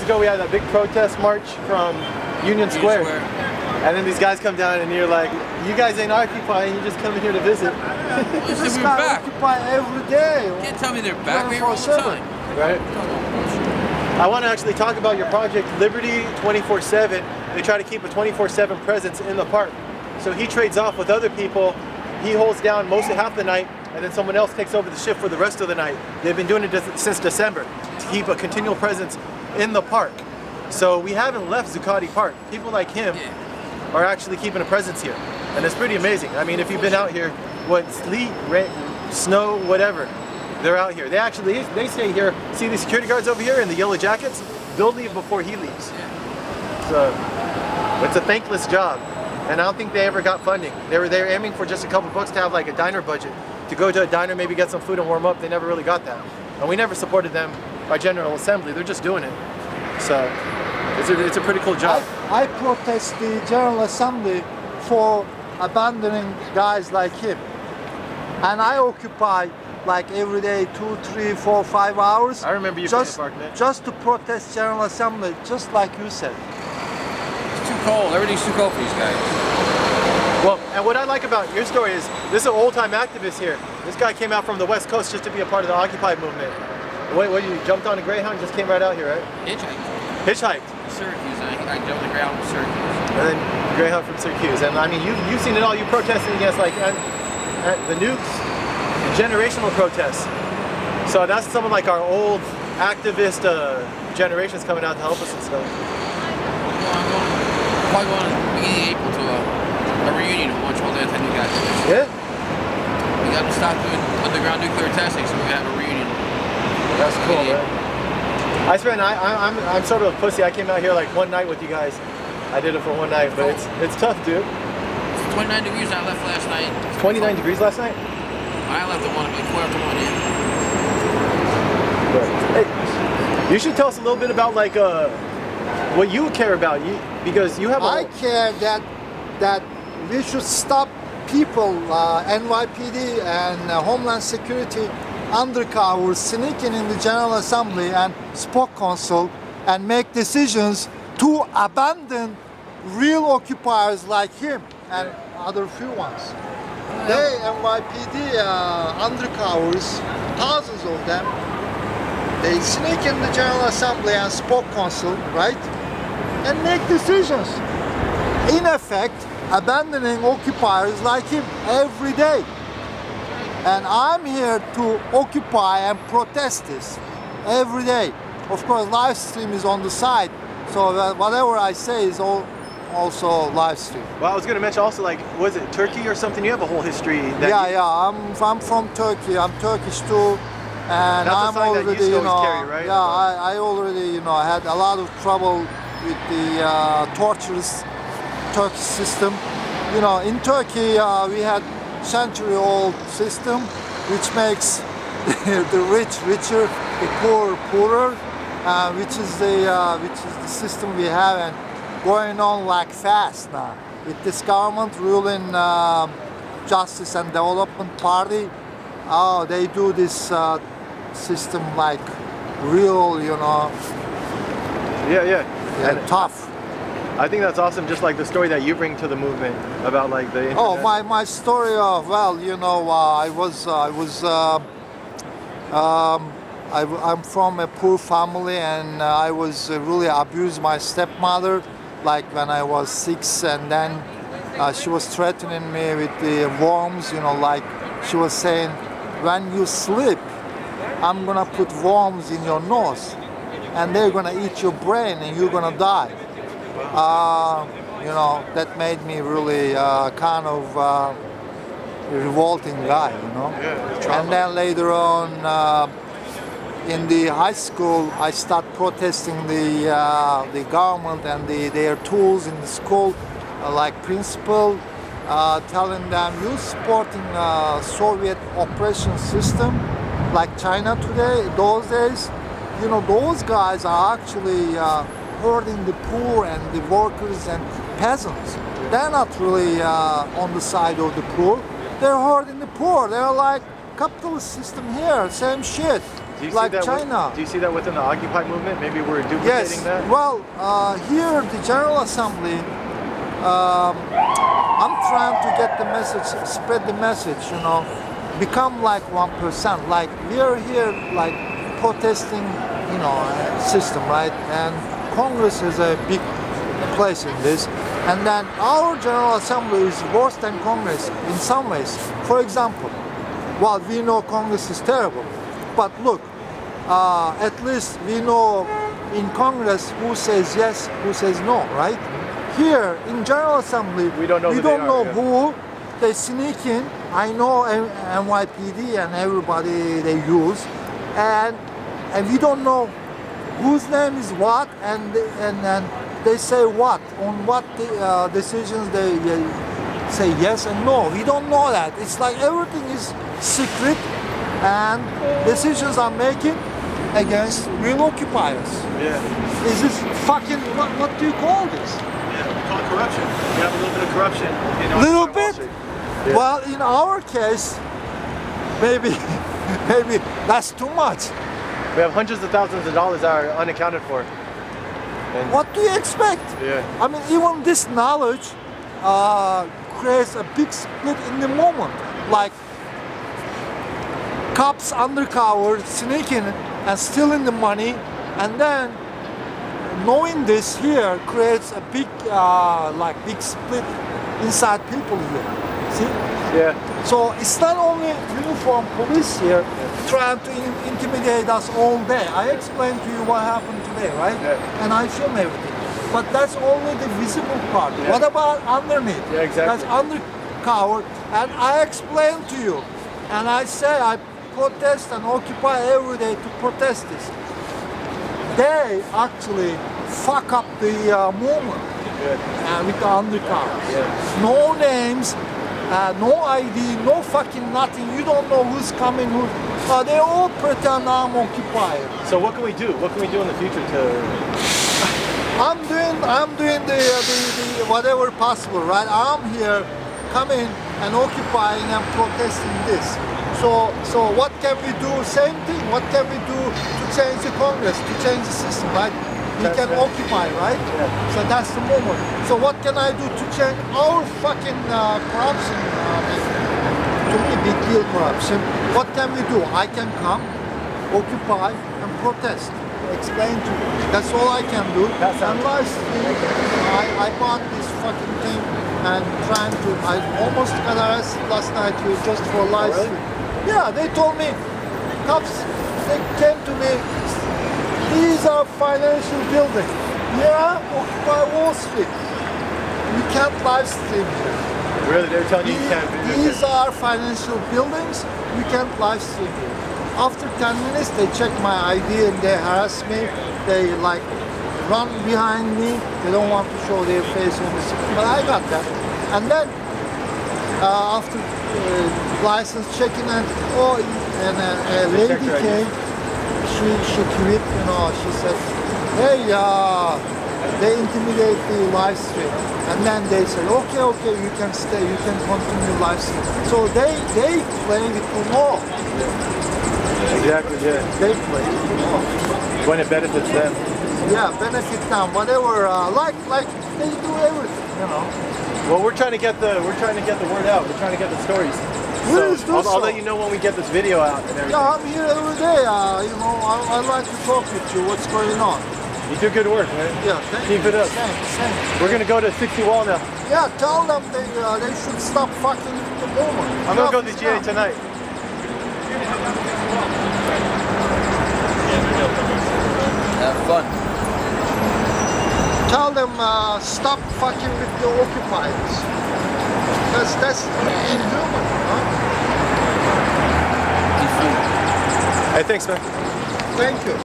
ago we had that big protest march from Union Square. And then these guys come down and you're like, you guys ain't occupying, you're just coming here to visit. This guy occupy every day. You can't tell me they're back. We're here all the time. Right? I want to actually talk about your project, Liberty 24/7. They try to keep a 24/7 presence in the park. So he trades off with other people. He holds down most of half the night, and then someone else takes over the shift for the rest of the night. They've been doing it since December to keep a continual presence in the park. So we haven't left Zuccotti Park. People like him are actually keeping a presence here, and it's pretty amazing. I mean, if you've been out here, what, sleet, rain, snow, whatever, they're out here. They stay here. See these security guards over here in the yellow jackets? They'll leave before he leaves. So it's a thankless job, and I don't think they ever got funding. They were aiming for just a couple bucks to have like a diner budget, to go to a diner, maybe get some food and warm up. They never really got that, and we never supported them by General Assembly. They're just doing it. So it's a pretty cool job. I protest the General Assembly for abandoning guys like him, and I occupy like every day 2, 3, 4, 5 hours. I remember you just, park, man. Just to protest General Assembly, just like you said. It's too cold. Everything's too cold for these guys. Well, and what I like about your story is this is an old-time activist here. This guy came out from the West Coast just to be a part of the Occupy movement. What you jumped on a Greyhound, just came right out here, right? Hitchhiked. Hitchhiked. Syracuse. I jumped the ground from Syracuse. And then Greyhound from Syracuse. And I mean, you've seen it all. You protesting against like the nukes and generational protests. So that's some of like our old activist generations coming out to help us and stuff. I'm probably going in the beginning of April to a reunion of bunch of old anti-nuke activists. Yeah? We got to stop doing underground nuclear testing, so we can have a reunion. That's cool, man. I swear, I'm sort of a pussy. I came out here like one night with you guys. I did it for one night, but it's tough, dude. It's 29 degrees. I left last night. 29 degrees last night? I left at 1, like 4 after 1, yeah. Hey, you should tell us a little bit about like what you care about. Because you have a... I care that we should stop people, NYPD and Homeland Security undercover sneaking in the General Assembly and Spock Council and make decisions to abandon real occupiers like him and other few ones. They, NYPD undercovers, thousands of them, they sneak in the General Assembly and Spock Council, right? And make decisions. In effect, abandoning occupiers like him every day. And I'm here to occupy and protest this every day. Of course, live stream is on the side, so that whatever I say is also live stream. Well, I was going to mention also, like, was it Turkey or something? You have a whole history. That I'm from Turkey. I'm Turkish too, and I'm already, carry, right? I already, had a lot of trouble with the torturous Turkish system. In Turkey, we had century-old system, which makes the rich richer, the poor poorer, which is the system we have, and going on like fast now with this government ruling Justice and Development Party. Oh, they do this system like real, tough. I think that's awesome, just like the story that you bring to the movement about like the internet. Oh, my story of, I'm from a poor family, and I was really abused by my stepmother, like when I was 6, and then she was threatening me with the worms, like she was saying, when you sleep, I'm gonna put worms in your nose, and they're gonna eat your brain, and you're gonna die. That made me really kind of a revolting guy, Yeah, and then later on in the high school, I started protesting the government and their tools in the school, like principal, telling them, you supporting Soviet oppression system like China today, those days, those guys are actually hurting the poor and the workers and peasants. They're not really on the side of the poor. They're hurting the poor. They're like capitalist system here, same shit. Do you like see that China. Do you see that within the Occupy movement? Maybe we're duplicating Yes. that. Well, here the General Assembly, I'm trying to get the message, spread the message. You know, become like 1%. Like we are here, like protesting, you know, system, right? And Congress is a big place in this. And then our General Assembly is worse than Congress in some ways. For example, well, we know Congress is terrible, but look, at least we know in Congress who says yes, who says no, right? Here in General Assembly, We don't know who they are, yeah. who they sneak in. I know NYPD and everybody they use, and we don't know whose name is what, and they say what on what the, decisions they say yes and no. We don't know that. It's like everything is secret, and decisions are making against real occupiers. Yeah. Is this fucking what do you call this? Yeah, we call it corruption. We have a little bit of corruption. Little on Wall bit? Street. Yeah. Well, in our case, maybe maybe that's too much. We have hundreds of thousands of dollars that are unaccounted for. And What do you expect? Yeah. I mean, even this knowledge creates a big split in the moment. Like cops undercover sneaking and stealing the money, and then knowing this here creates a big like big split inside people here. See? Yeah. So it's not only uniform police here trying to intimidate us all day. I explained to you what happened today, right? Yeah. And I film everything. But that's only the visible part. Yeah. What about underneath? Yeah, exactly. That's undercover. And I explained to you. And I say I protest and occupy every day to protest this. They actually fuck up the movement with the undercover. Yeah. No names, no ID, no fucking nothing. You don't know who's coming, who. They all pretend I'm occupied. So what can we do? What can we do in the future to? I'm doing the whatever possible, right? I'm here, coming and occupying and protesting this. So what can we do? Same thing. What can we do to change the Congress, to change the system, right? We can occupy, right? Yeah. So that's the moment. So what can I do to change our fucking corruption? To me, big deal corruption. What can we do? I can come, occupy, and protest. Explain to you. That's all I can do. That sounds- And live stream, I bought this fucking thing and trying to. I almost got arrested last night just for live really? stream. Yeah, they told me, cops, they came to me. These are financial buildings. Yeah, occupy Wall Street. You can't live stream here. Really, they're telling you you can't do this. These are financial buildings. You can't live stream here. After 10 minutes, they check my ID and they harass me. They like run behind me. They don't want to show their face on the screen. But I got that. And then after license checking and a They lady checked your ID. came. She quit. You know, she said, "Hey, they intimidate the live stream." And then they said, okay, you can stay, you can continue live stream. So they play with the law. Exactly. Yeah. They play with the law. When it benefits them. Yeah, benefit them, whatever. Like they do everything, you know. Well, we're trying to get the word out. We're trying to get the stories. Where is this I'll let from? you know when we get this video out and everything. Yeah, I'm here every day. You know, I like to talk with you. What's going on? You do good work, man. Yeah, thank Keep you. it up. Thanks. We're gonna go to 60 Wall now. Yeah, tell them they should stop fucking with the movement. I'm gonna go Enough to is GA enough. tonight. Have fun. Tell them stop fucking with the occupiers. That's inhuman, huh? Hey, thanks, man. Thank you.